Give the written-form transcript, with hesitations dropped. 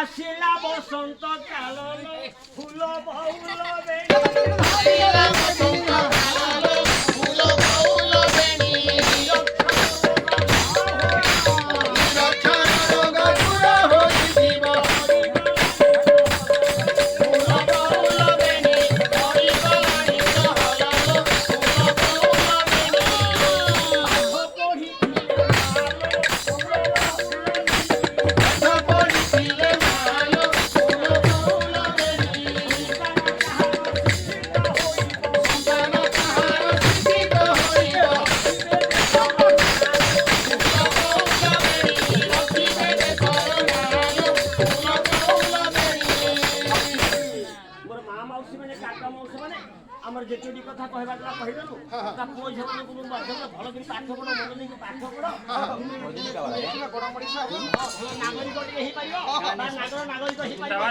ଆସିଲା ବସନ୍ତ କାଳ ଫୁଲ ବଉଳ আমার যেটি কথা কহবা দ্বারা কহিদেলু তা পুଅ ঝিଅ ମାନଙ୍କୁ ମଧ୍ୟ ଭଲ କରି ପାଠ ପଢ ମନ ଦେଇକି ପାଠ ପଢ ନାଗରିକ ଟିକେ ହେଇପାରିବ ବା ନାଗରିକ ହେଇପାରିବ